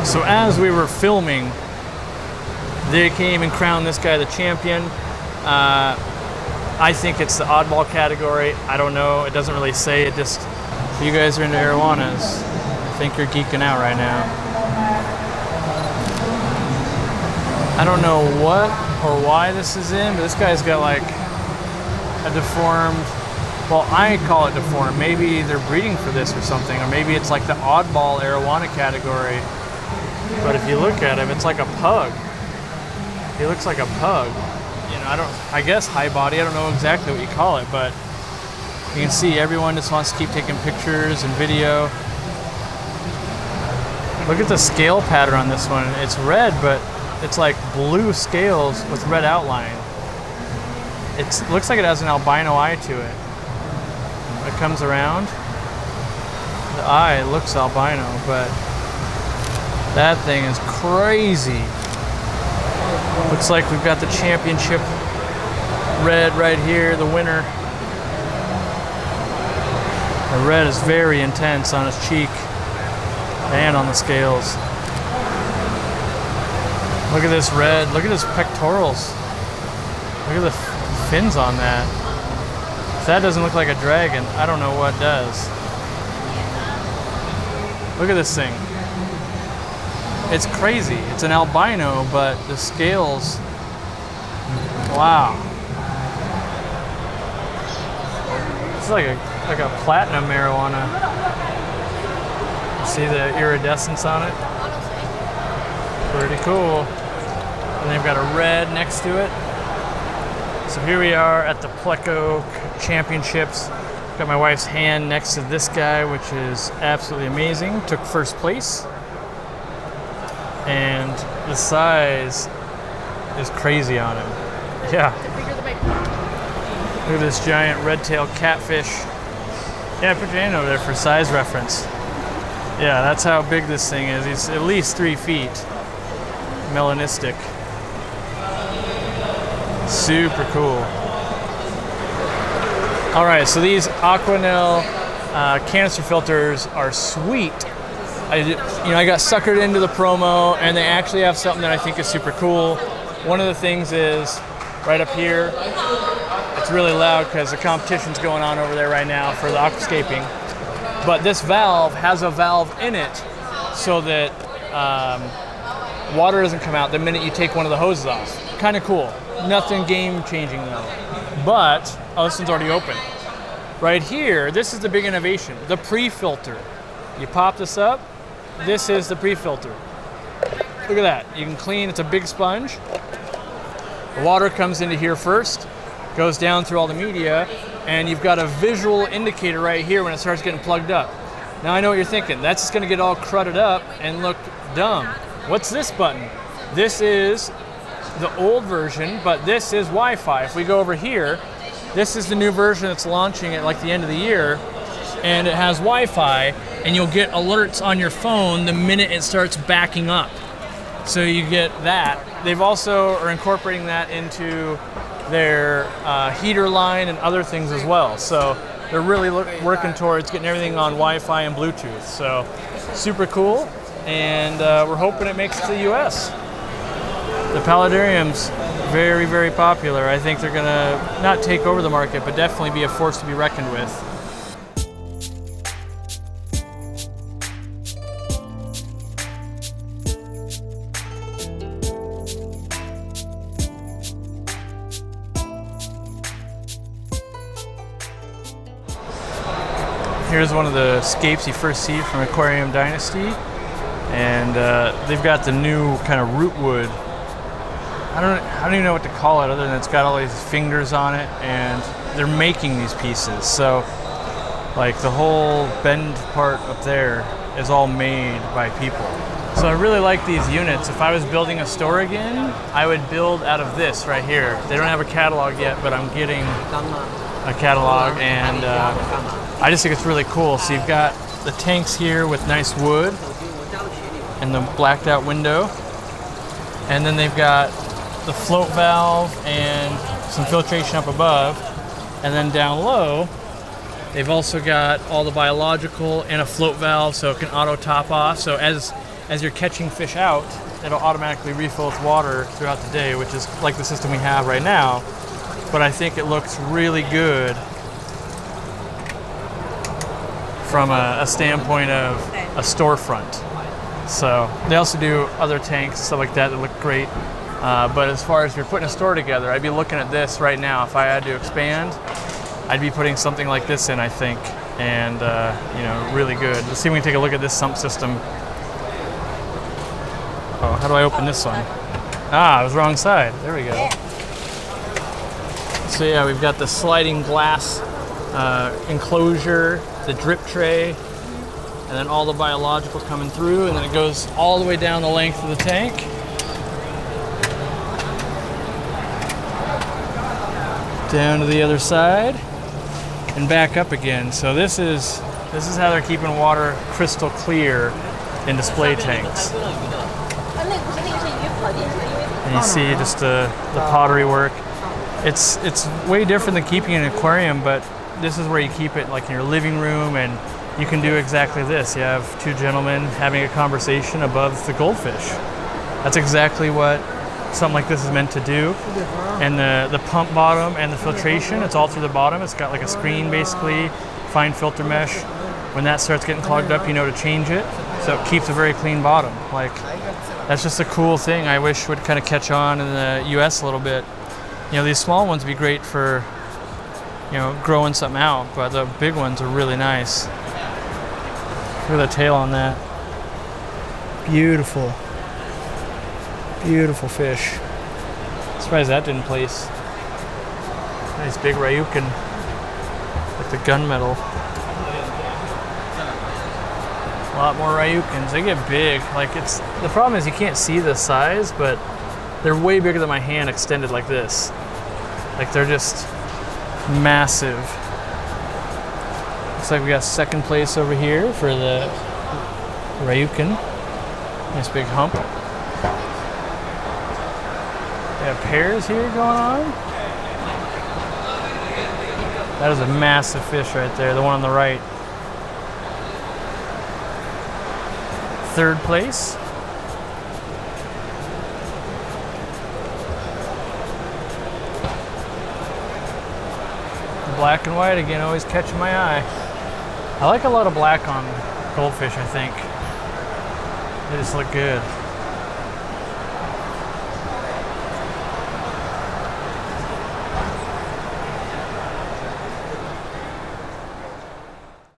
So as we were filming, they came and crowned this guy the champion. I think it's the oddball category. I don't know. It doesn't really say. It just, if you guys are into Arowanas, I think you're geeking out right now. I don't know what or why this is in, but this guy's got like a deformed, well, I call it deformed. Maybe they're breeding for this or something, or maybe it's like the oddball Arowana category. But if you look at him, it's like a pug. He looks like a pug. You know, I guess high body, I don't know exactly what you call it, but you can see everyone just wants to keep taking pictures and video. Look at the scale pattern on this one. It's red, but it's like blue scales with red outline. It looks like it has an albino eye to it. It comes around. The eye looks albino, but that thing is crazy. Looks like we've got the championship red right here, the winner. The red is very intense on his cheek and on the scales. Look at this red. Look at his pectorals. Look at the fins on that. If that doesn't look like a dragon, I don't know what does. Look at this thing. It's crazy. It's an albino, but the scales, wow. It's like a platinum Arowana. See the iridescence on it? Pretty cool. And they've got a red next to it. So here we are at the Pleco Championships. Got my wife's hand next to this guy, which is absolutely amazing. Took first place. And the size is crazy on him. Yeah. Look at this giant red-tailed catfish. Yeah, put your hand over there for size reference. Yeah, that's how big this thing is. He's at least 3 feet. Melanistic. Super cool. All right, so these Aquael canister filters are sweet. I got suckered into the promo, and they actually have something that I think is super cool. One of the things is right up here. It's really loud because the competition's going on over there right now for the aquascaping. But this valve has a valve in it so that water doesn't come out the minute you take one of the hoses off. Kind of cool. Nothing game changing though. But, oh, this one's already open. Right here, this is the big innovation, the pre-filter. You pop this up, this is the pre-filter. Look at that, you can clean, it's a big sponge. The water comes into here first, goes down through all the media, and you've got a visual indicator right here when it starts getting plugged up. Now I know what you're thinking, that's just gonna get all crudded up and look dumb. What's this button? This is the old version, but this is Wi-Fi. If we go over here, this is the new version that's launching at like the end of the year, and it has Wi-Fi, and you'll get alerts on your phone the minute it starts backing up. So you get that. They've also are incorporating that into their heater line and other things as well. So they're really working towards getting everything on Wi-Fi and Bluetooth. So super cool, and we're hoping it makes it to the US. The Paludariums, very, very popular. I think they're gonna not take over the market, but definitely be a force to be reckoned with. Here's one of the scapes you first see from Aquarium Dynasty, and they've got the new kind of root wood. I don't even know what to call it other than it's got all these fingers on it, and they're making these pieces. So like the whole bend part up there is all made by people. So I really like these units. If I was building a store again, I would build out of this right here. They don't have a catalog yet, but I'm getting a catalog, and I just think it's really cool. So you've got the tanks here with nice wood and the blacked out window, and then they've got the float valve and some filtration up above, and then down low they've also got all the biological and a float valve so it can auto top off. So as as you're catching fish out, it'll automatically refill its water throughout the day, which is like the system we have right now. But I think it looks really good from a standpoint of a storefront. So they also do other tanks, stuff like that look great. But as far as you're putting a store together, I'd be looking at this right now. If I had to expand, I'd be putting something like this in, I think, and you know, really good. Let's see if we can take a look at this sump system. Oh, how do I open this one? Ah, it was the wrong side. There we go. So yeah, we've got the sliding glass enclosure, the drip tray, and then all the biological coming through, and then it goes all the way down the length of the tank. Down to the other side and back up again. So this is how they're keeping water crystal clear in display tanks. And you see just the pottery work. It's way different than keeping an aquarium, but this is where you keep it, like in your living room, and you can do exactly this. You have two gentlemen having a conversation above the goldfish. That's exactly what something like this is meant to do. And the pump bottom and the filtration, it's all through the bottom. It's got like a screen, basically, fine filter mesh. When that starts getting clogged up, you know to change it. So it keeps a very clean bottom. Like, that's just a cool thing I wish would kind of catch on in the US a little bit. You know, these small ones would be great for, you know, growing something out, but the big ones are really nice. Look at the tail on that. Beautiful. Beautiful fish. Surprised that didn't place. Nice big Ryukin with the gunmetal. A lot more Ryukins. They get big. Like, it's the problem is you can't see the size, but they're way bigger than my hand extended like this. Like, they're just massive. Looks like we got second place over here for the Ryukin. Nice big hump. We have pairs here going on. That is a massive fish right there, the one on the right. Third place. Black and white again, always catching my eye. I like a lot of black on goldfish, I think. They just look good.